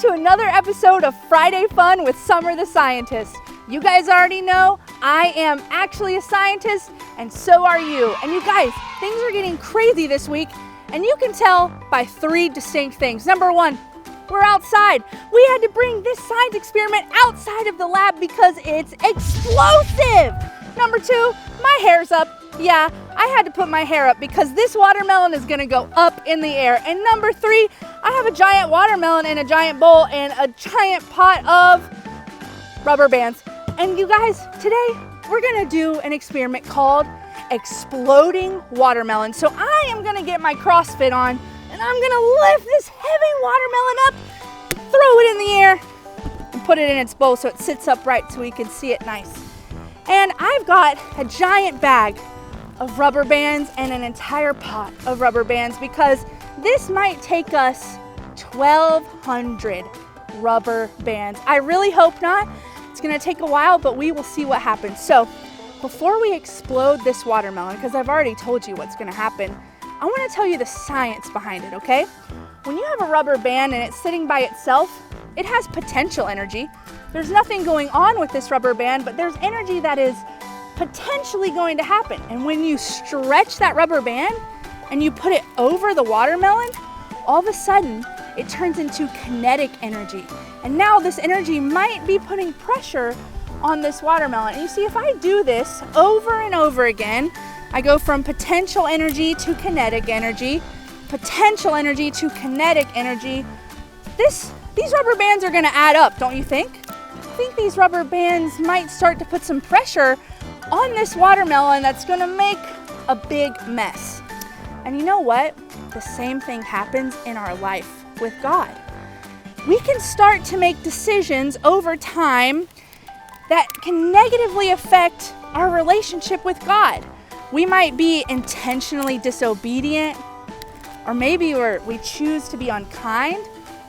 to another episode of Friday Fun with Summer the Scientist. You guys already know I am actually a scientist, and so are you. And you guys, things are getting crazy this week, and you can tell by three distinct things. Number one, we're outside. We had to bring this science experiment outside of the lab because it's explosive. Number two, my hair's up. Yeah, I had to put my hair up because this watermelon is gonna go up in the air. And number three, I have a giant watermelon in a giant bowl and a giant pot of rubber bands. And you guys, today we're gonna do an experiment called exploding watermelon. So I am gonna get my CrossFit on and I'm gonna lift this heavy watermelon up, throw it in the air, and put it in its bowl so it sits upright so we can see it nice. And I've got a giant bag of rubber bands and an entire pot of rubber bands because this might take us 1,200 rubber bands. I really hope not. It's gonna take a while, but we will see what happens. So before we explode this watermelon, because I've already told you what's gonna happen, I wanna tell you the science behind it, okay? When you have a rubber band and it's sitting by itself, it has potential energy. There's nothing going on with this rubber band, but there's energy that is potentially going to happen. And when you stretch that rubber band and you put it over the watermelon, all of a sudden it turns into kinetic energy. And now this energy might be putting pressure on this watermelon. And you see, if I do this over and over again, I go from potential energy to kinetic energy, potential energy to kinetic energy. These rubber bands are gonna add up, don't you think? I think these rubber bands might start to put some pressure on this watermelon that's gonna make a big mess. And you know what? The same thing happens in our life with God. We can start to make decisions over time that can negatively affect our relationship with God. We might be intentionally disobedient, or maybe we choose to be unkind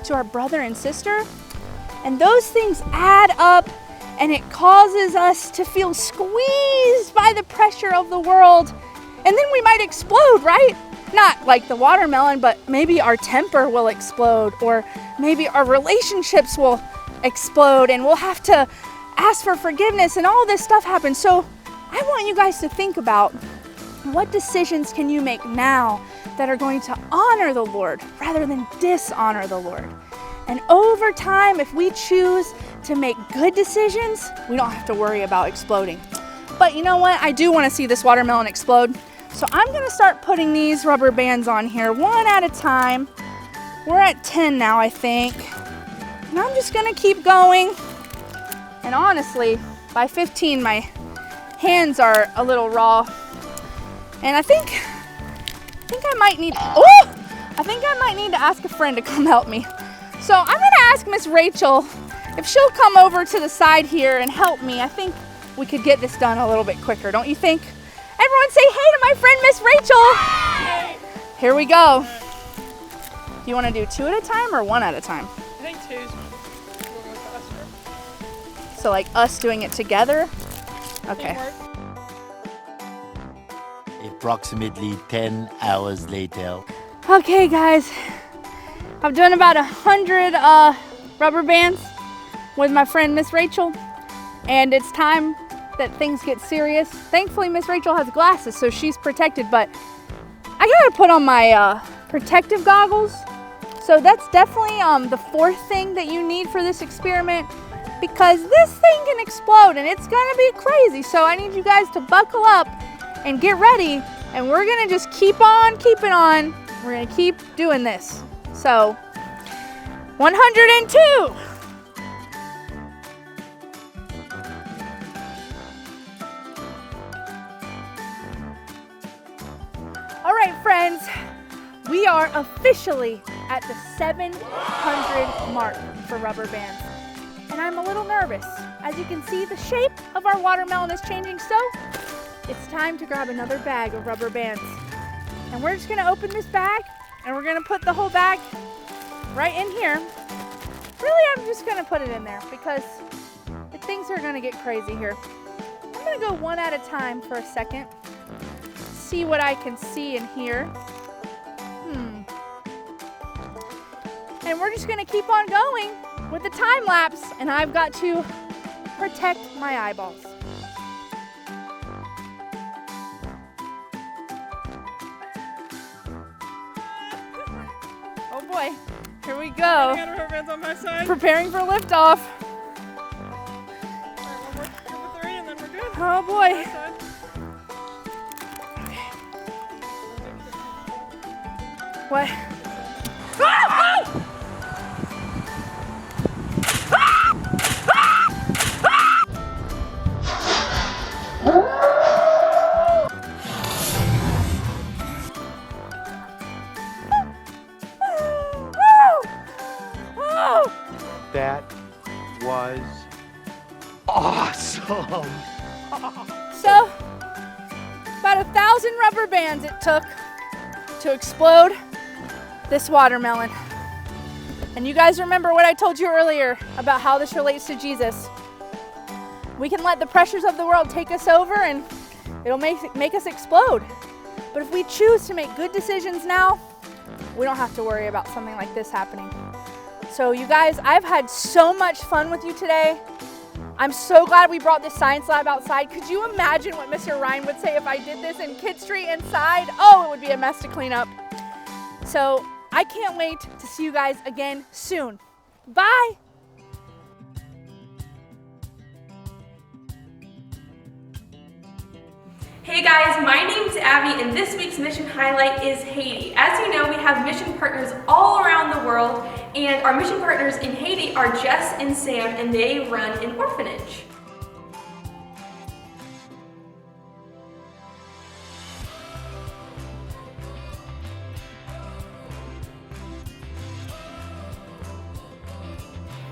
to our brother and sister. And those things add up and it causes us to feel squeezed by the pressure of the world. And then we might explode, right? Not like the watermelon, but maybe our temper will explode, or maybe our relationships will explode and we'll have to ask for forgiveness and all this stuff happens. So I want you guys to think about what decisions can you make now that are going to honor the Lord rather than dishonor the Lord. And over time, if we choose to make good decisions, we don't have to worry about exploding. But you know what? I do want to see this watermelon explode. So I'm going to start putting these rubber bands on here one at a time. We're at 10 now, I think. And I'm just going to keep going. And honestly, by 15, my hands are a little raw. And I think I might need to ask a friend to come help me. So I'm gonna ask Miss Rachel if she'll come over to the side here and help me. I think we could get this done a little bit quicker, don't you think? Everyone say hey to my friend Miss Rachel. Hey. Here we go. Do you wanna do two at a time or one at a time? I think two is a little faster. So like us doing it together? Okay. Approximately 10 hours later. Okay guys, I've done about 100 rubber bands with my friend Miss Rachel, and it's time that things get serious. Thankfully Miss Rachel has glasses so she's protected, but I gotta put on my protective goggles. So that's definitely the fourth thing that you need for this experiment, because this thing can explode and it's gonna be crazy. So I need you guys to buckle up and get ready, and we're gonna just keep on keeping on. We're gonna keep doing this. So 102. All right, friends, we are officially at the 700 mark for rubber bands. And I'm a little nervous. As you can see, the shape of our watermelon is changing, so it's time to grab another bag of rubber bands. And we're just gonna open this bag and we're gonna put the whole bag right in here. Really, I'm just gonna put it in there because things are gonna get crazy here. I'm gonna go one at a time for a second. See what I can see and hear. and we're just gonna keep on going with the time lapse, and I've got to protect my eyeballs. Oh boy, here we go. I got rubber bands on my side. Preparing for liftoff. Alright, one more, number 3, and then we're good. Oh boy. My side. What? That was awesome. So, about 1,000 rubber bands it took to explode this watermelon. And you guys remember what I told you earlier about how this relates to Jesus. We can let the pressures of the world take us over and it'll make us explode. But if we choose to make good decisions now, we don't have to worry about something like this happening. So you guys, I've had so much fun with you today. I'm so glad we brought this science lab outside. Could you imagine what Mr. Ryan would say if I did this in Kid Street inside? Oh, it would be a mess to clean up. So I can't wait to see you guys again soon. Bye. Hey guys, my name's Abby and this week's mission highlight is Haiti. As you know, we have mission partners all around the world, and our mission partners in Haiti are Jess and Sam, and they run an orphanage.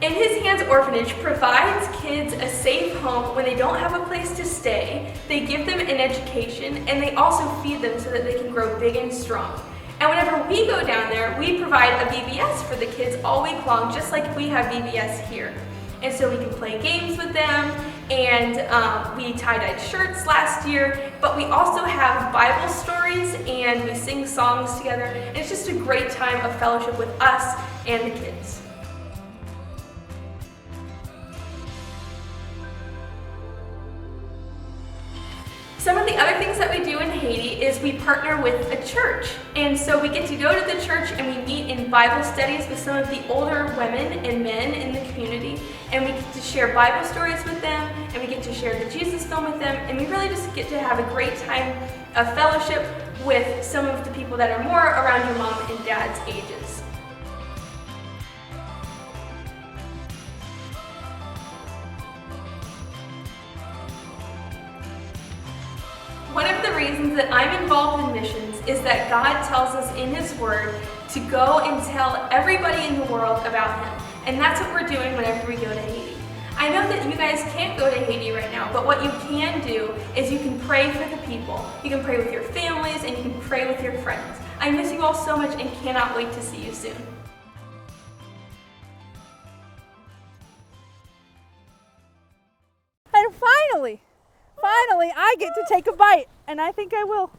In His Hands Orphanage provides kids a safe home when they don't have a place to stay, they give them an education, and they also feed them so that they can grow big and strong. And whenever we go down there, we provide a VBS for the kids all week long, just like we have VBS here. And so we can play games with them, and we tie-dyed shirts last year, but we also have Bible stories and we sing songs together, and it's just a great time of fellowship with us and the kids. Some of the other things that we do in Haiti is we partner with a church. And so we get to go to the church and we meet in Bible studies with some of the older women and men in the community. And we get to share Bible stories with them, and we get to share the Jesus film with them. And we really just get to have a great time of fellowship with some of the people that are more around your mom and dad's ages. One of the reasons that I'm involved in missions is that God tells us in His Word to go and tell everybody in the world about Him. And that's what we're doing whenever we go to Haiti. I know that you guys can't go to Haiti right now, but what you can do is you can pray for the people. You can pray with your families and you can pray with your friends. I miss you all so much and cannot wait to see you soon. And finally, I get to take a bite, and I think I will.